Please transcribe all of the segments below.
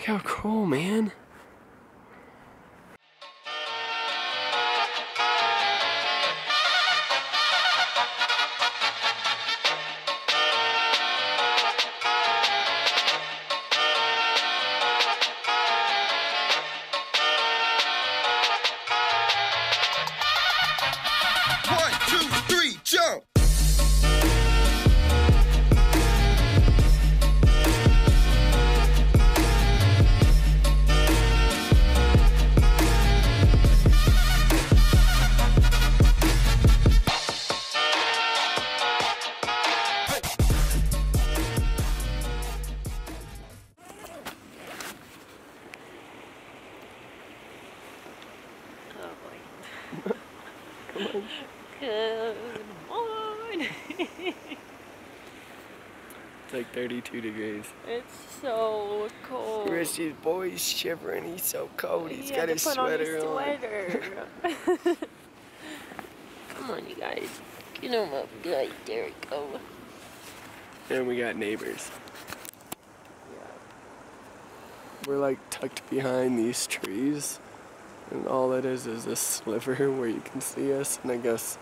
Look how cool, man. Good morning. It's like 32 degrees. It's so cold. Richie's boy's shivering. He's so cold. He's got his sweater on. Come on, you guys. Get him up, guys. There we go. And we got neighbors. We're like tucked behind these trees. And all it is a sliver where you can see us. And I guess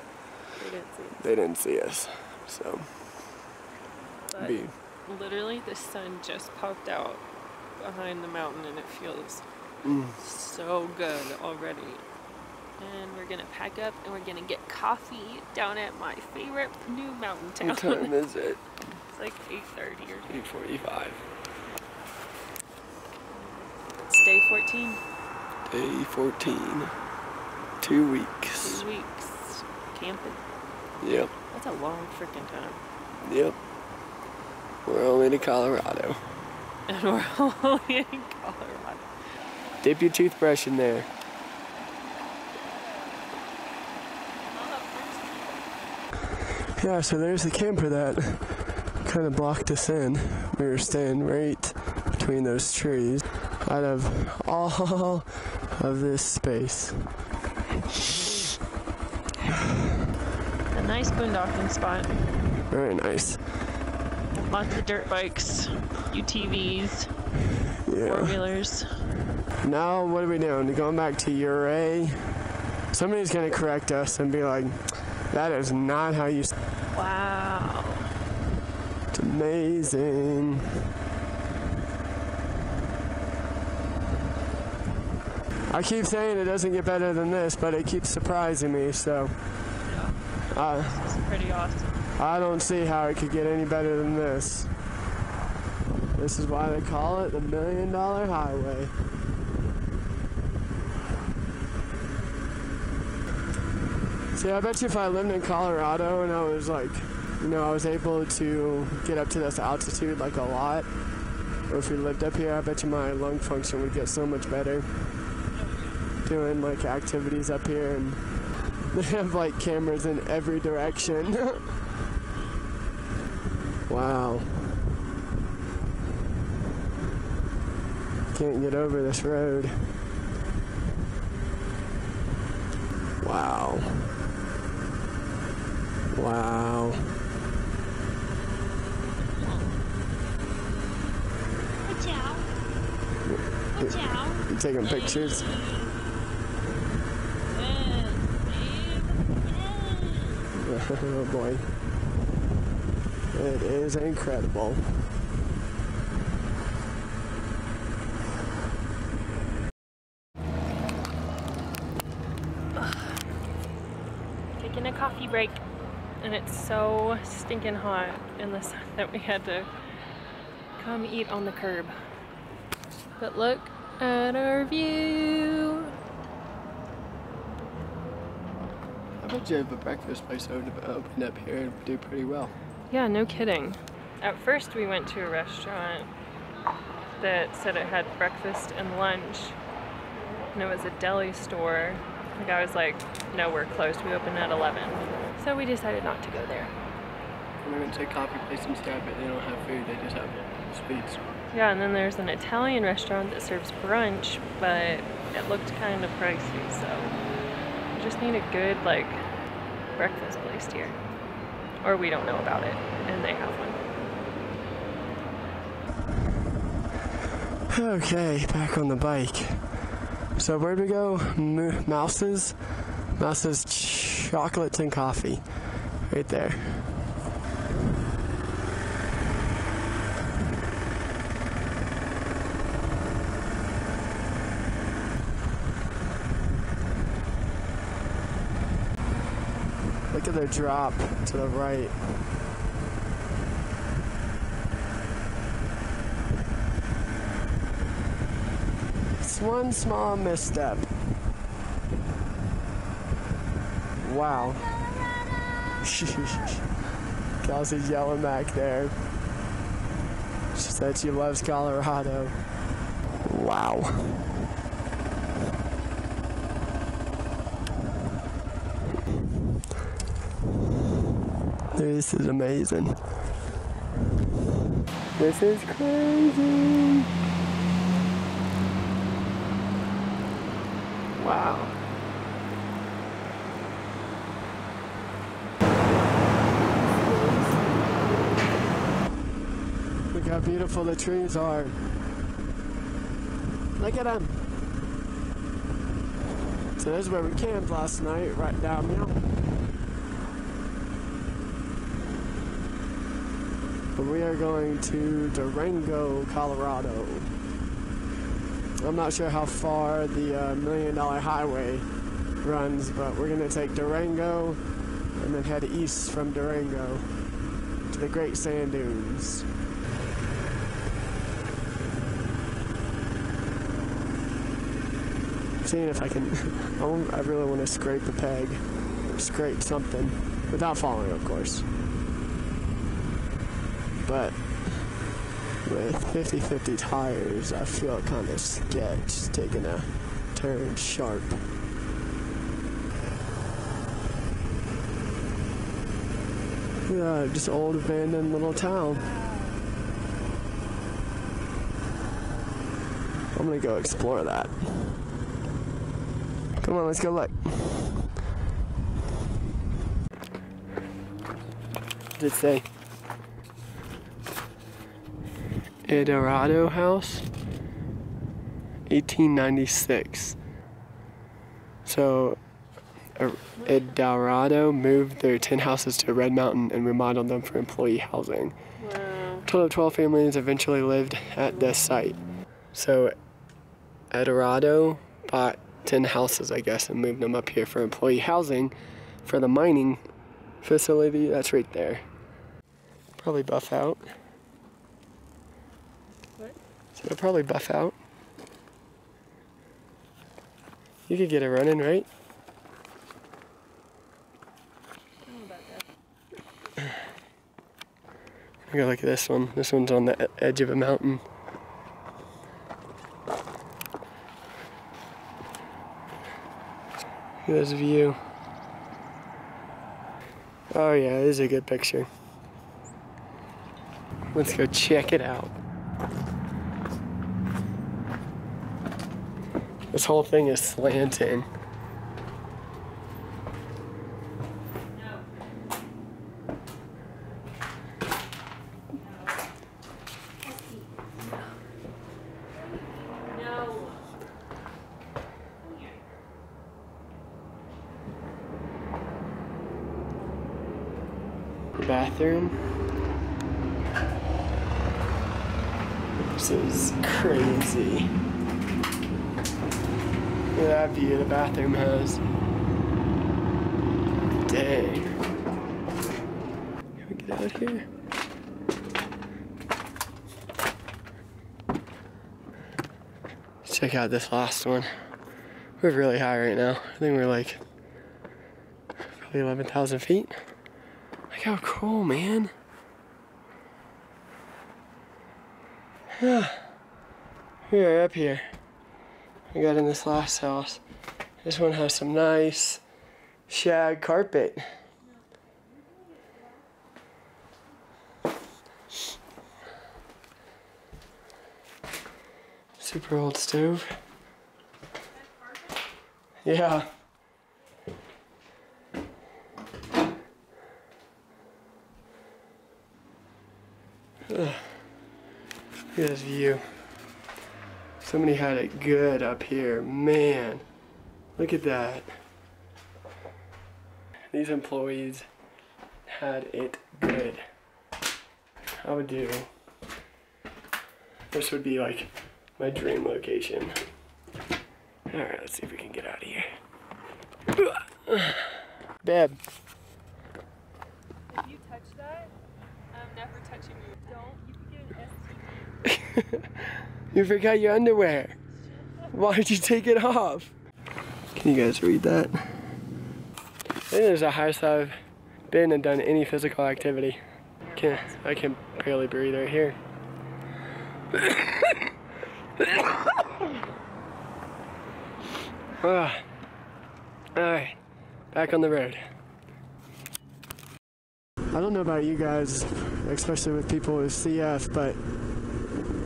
they didn't see us. So. But literally, the sun just popped out behind the mountain and it feels so good already. And we're gonna pack up and we're gonna get coffee down at my favorite new mountain town. What time is it? It's like 8:30 or 8:45. It's day 14. Day 14. 2 weeks. 2 weeks. Camping. Yep. That's a long freaking time. Yep. We're only to Colorado. And we're only in Colorado. Dip your toothbrush in there. Yeah, so there's the camper that kind of blocked us in. We were staying right between those trees out of all of this space. A nice boondocking spot. Very nice. Lots of dirt bikes, UTVs, four-wheelers. Now what are we doing? Going back to Ouray? Somebody's gonna correct us and be like, that is not how you... Wow. It's amazing. I keep saying it doesn't get better than this, but it keeps surprising me, so... Yeah. This is pretty awesome. I don't see how it could get any better than this. This is why they call it the $1 Million Highway. See, I bet you if I lived in Colorado and I was like, you know, I was able to get up to this altitude like a lot, or if we lived up here, I bet you my lung function would get so much better doing like activities up here, and they have like cameras in every direction. Wow. Can't get over this road. Wow. Wow. Watch out. Watch out. You taking pictures? Oh boy. It is incredible. Taking a coffee break, and it's so stinking hot in the sun that we had to come eat on the curb. But look at our view. I bet you have a breakfast place opened up here and do pretty well. Yeah, no kidding. At first we went to a restaurant that said it had breakfast and lunch, and it was a deli store. The guy was like, no, we're closed, we open at 11. So we decided not to go there. We went to a coffee place instead, but they don't have food, they just have sweets. Yeah, and then there's an Italian restaurant that serves brunch, but it looked kind of pricey, so we just need a good, like, breakfast place here. Or we don't know about it, and they have one. Okay, back on the bike. So where'd we go? Mouse's chocolates and coffee. Right there. Look at the drop to the right. It's one small misstep. Wow. Kelsey's yelling back there. She said she loves Colorado. Wow. This is amazing. This is crazy. Wow. Look how beautiful the trees are. Look at them. So this is where we camped last night, right down the mountain. We are going to Durango, Colorado. I'm not sure how far the $1 Million Highway runs, but we're going to take Durango and then head east from Durango to the Great Sand Dunes. Seeing if I can, I really want to scrape the peg, scrape something, without falling, of course. But with 50/50 tires, I feel kind of sketch taking a turn sharp. Yeah, just old abandoned little town. I'm gonna go explore that. Come on, let's go look. What did it say? Eldorado House, 1896. So, Eldorado moved their 10 houses to Red Mountain and remodeled them for employee housing. Wow. A total of 12 families eventually lived at this site. So, Eldorado bought 10 houses, I guess, and moved them up here for employee housing for the mining facility that's right there. Probably buff out. So it'll probably buff out. You could get it running, right? I don't know about that. Go look at this one. This one's on the edge of a mountain. Look at this view. Oh yeah, this is a good picture. Let's go check it out. This whole thing is slanting. Bathroom. This is crazy. Look at that view the bathroom has. Dang. Can we get out here? Let's check out this last one. We're really high right now. I think we're like probably 11,000 feet. Look how cool, man. We're up here. I got in this last house. This one has some nice shag carpet. Super old stove. Yeah. Look at this view. Somebody had it good up here. Man, look at that. These employees had it good. I would do. This would be like my dream location. Alright, let's see if we can get out of here. Babe. If you touch that, I'm never touching you. Don't. You can get an STD. You forgot your underwear. Why did you take it off? Can you guys read that? It is the highest I've been and done any physical activity. I can barely breathe right here. Alright, back on the road. I don't know about you guys, especially with people with CF, but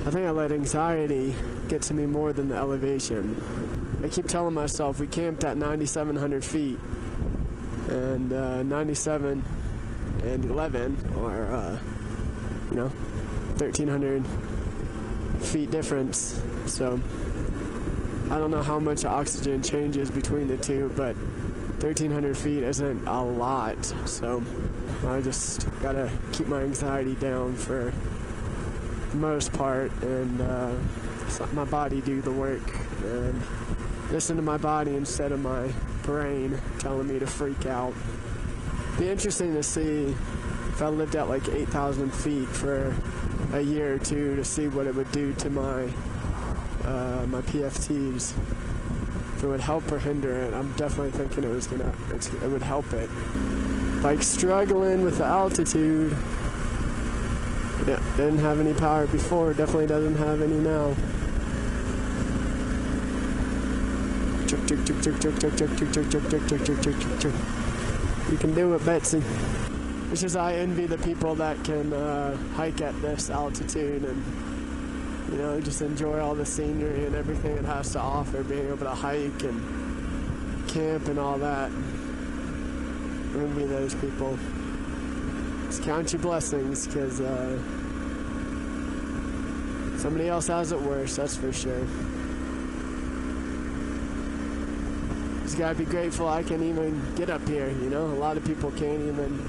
I think I let anxiety get to me more than the elevation. I keep telling myself we camped at 9,700 feet, and 97 and 11 are, 1,300 feet difference. So I don't know how much oxygen changes between the two, but 1,300 feet isn't a lot. So I just gotta keep my anxiety down for the most part, and let my body do the work and listen to my body instead of my brain telling me to freak out. Be interesting to see if I lived at like 8,000 feet for a year or two to see what it would do to my my PFTs. If it would help or hinder it. I'm definitely thinking it would help it. Like struggling with the altitude. Yeah, didn't have any power before, definitely doesn't have any now. You can do it, Betsy. It's just I envy the people that can hike at this altitude and, just enjoy all the scenery and everything it has to offer, being able to hike and camp and all that. I envy those people. Just count your blessings, because somebody else has it worse, that's for sure. Just gotta be grateful I can even get up here, A lot of people can't even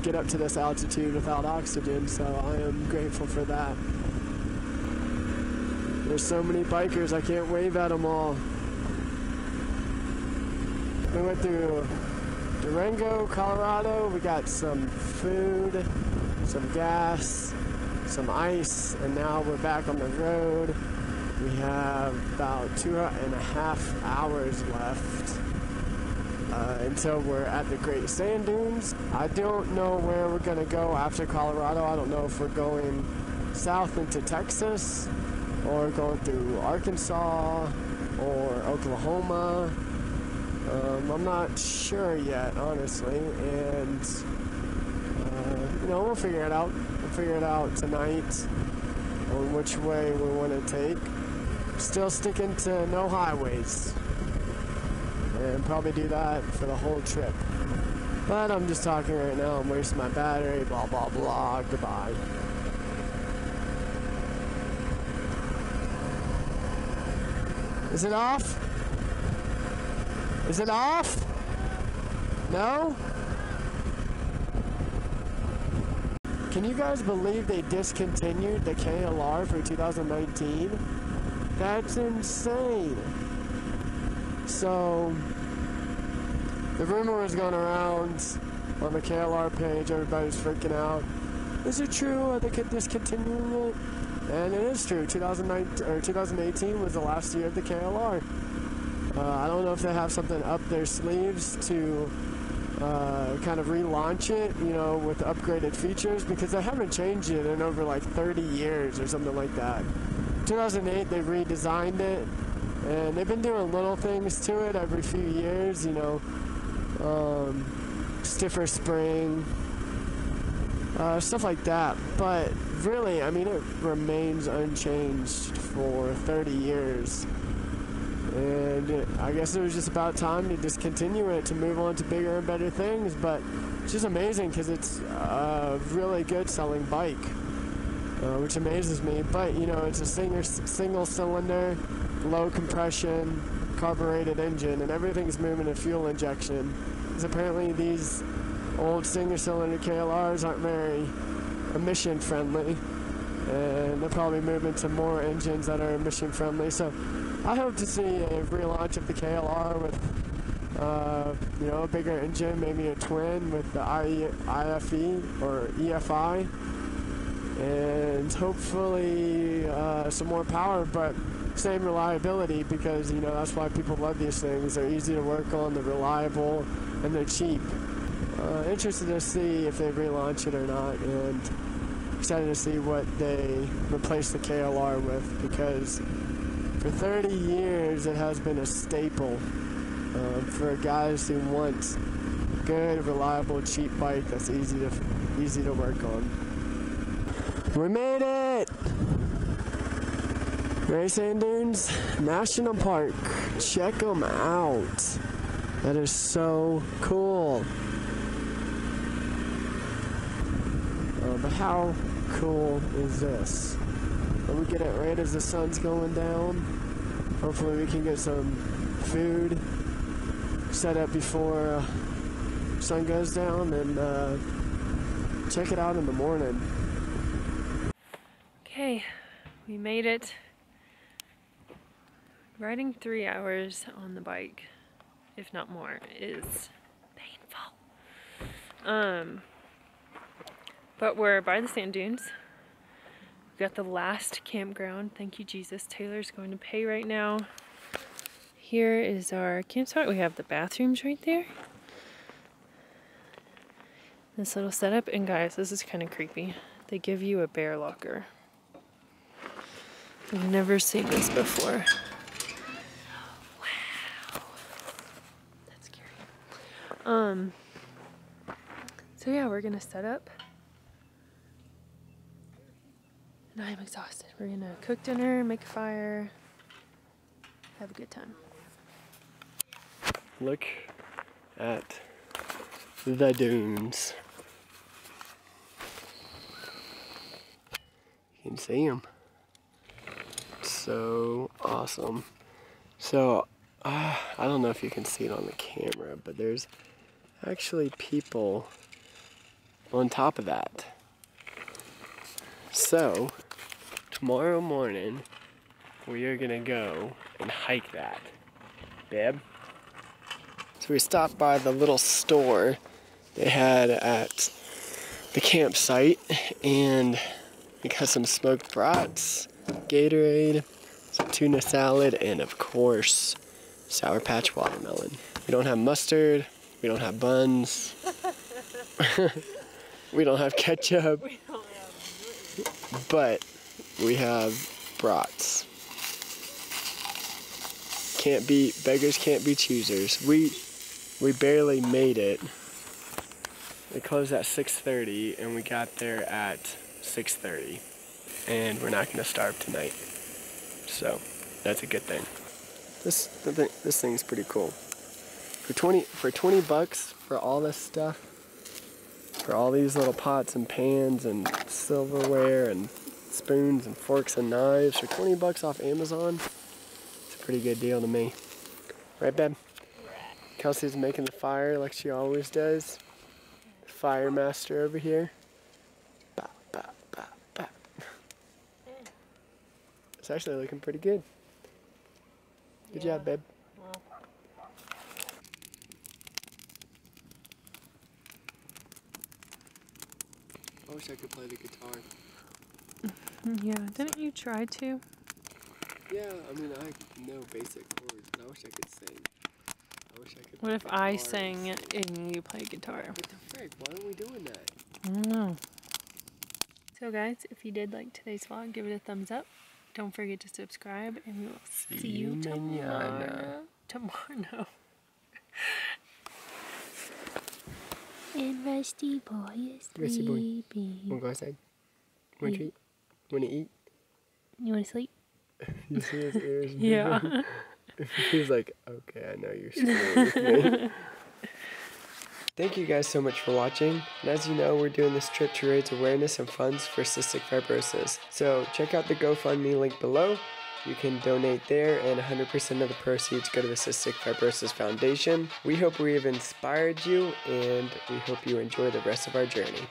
get up to this altitude without oxygen, so I am grateful for that. There's so many bikers, I can't wave at them all. We went through Durango, Colorado. We got some food, some gas, some ice, and now we're back on the road. We have about 2.5 hours left until we're at the Great Sand Dunes. I don't know where we're gonna go after Colorado. I don't know if we're going south into Texas or going through Arkansas or Oklahoma. I'm not sure yet, honestly, and we'll figure it out. We'll figure it out tonight on which way we want to take. Still sticking to no highways, and probably do that for the whole trip. But I'm just talking right now. I'm wasting my battery. Blah blah blah. Goodbye. Is it off? Is it off? No? Can you guys believe they discontinued the KLR for 2019? That's insane. So, the rumor was going around on the KLR page. Everybody's freaking out. Is it true? Are they discontinuing it? And it is true. 2018 was the last year of the KLR. I don't know if they have something up their sleeves to kind of relaunch it, with upgraded features, because they haven't changed it in over like 30 years or something like that. 2008 they redesigned it, and they've been doing little things to it every few years, stiffer spring, stuff like that. But really, it remains unchanged for 30 years. And I guess it was just about time to discontinue it to move on to bigger and better things. But it's just amazing because it's a really good selling bike. which amazes me. But, you know, it's a single cylinder, low compression, carbureted engine, and everything's moving to fuel injection. Because apparently these old single cylinder KLRs aren't very emission friendly, and they're probably moving to more engines that are emission friendly. So I hope to see a relaunch of the KLR with you know, a bigger engine, maybe a twin with the IFE or EFI, and hopefully some more power, but same reliability, because, you know, that's why people love these things. They're easy to work on, they're reliable, and they're cheap. Interested to see if they relaunch it or not, and excited to see what they replace the KLR with, because for 30 years it has been a staple for guys who want good, reliable, cheap bike that's easy to work on. We made it! Great Sand Dunes National Park. Check them out. That is so cool. But how cool is this? Let me get it right as the sun's going down. Hopefully we can get some food set up before sun goes down, and check it out in the morning. Okay, we made it. Riding 3 hours on the bike, if not more, is painful. But we're by the sand dunes. We got the last campground. Thank you, Jesus. Taylor's going to pay right now. Here is our campsite. We have the bathrooms right there. This little setup. And guys, this is kind of creepy. They give you a bear locker. I've never seen this before. Wow. That's scary. So yeah, we're gonna set up. And I am exhausted. We're gonna cook dinner, make a fire, have a good time. Look at the dunes. You can see them. So awesome. So I don't know if you can see it on the camera, but there's actually people on top of that. So tomorrow morning we are gonna go and hike that. Babe? So we stopped by the little store they had at the campsite, and we got some smoked brats, Gatorade, some tuna salad, and of course, Sour Patch watermelon. We don't have mustard, we don't have buns, we don't have ketchup, but we have brats. Beggars can't be choosers. We barely made it. We closed at 6:30 and we got there at 6:30. And we're not gonna starve tonight. So that's a good thing. This thing's pretty cool. For 20 bucks for all this stuff, for all these little pots and pans and silverware and spoons and forks and knives, for 20 bucks off Amazon, it's a pretty good deal to me. Right, babe? Kelsey's making the fire like she always does. Fire master over here. Bop, bop, bop, bop. It's actually looking pretty good. Good job, babe. I wish I could play the guitar. Yeah, didn't you try to? Yeah, I mean, I know basic chords, but I wish I could sing. I wish I could. What if I sang and you play guitar? What the frick? Why aren't we doing that? I don't know. So guys, if you did like today's vlog, give it a thumbs up. Don't forget to subscribe, and we will see you tomorrow. Tomorrow. And Rusty Boy is sleeping. Wanna go outside? Wanna treat? Wanna eat? You wanna sleep? You see his ears? Yeah. He's like, okay, I know you're screwing with me. Thank you guys so much for watching, and as you know, we're doing this trip to raise awareness and funds for cystic fibrosis. So check out the GoFundMe link below. You can donate there, and 100% of the proceeds go to the Cystic Fibrosis Foundation. We hope we have inspired you, and we hope you enjoy the rest of our journey.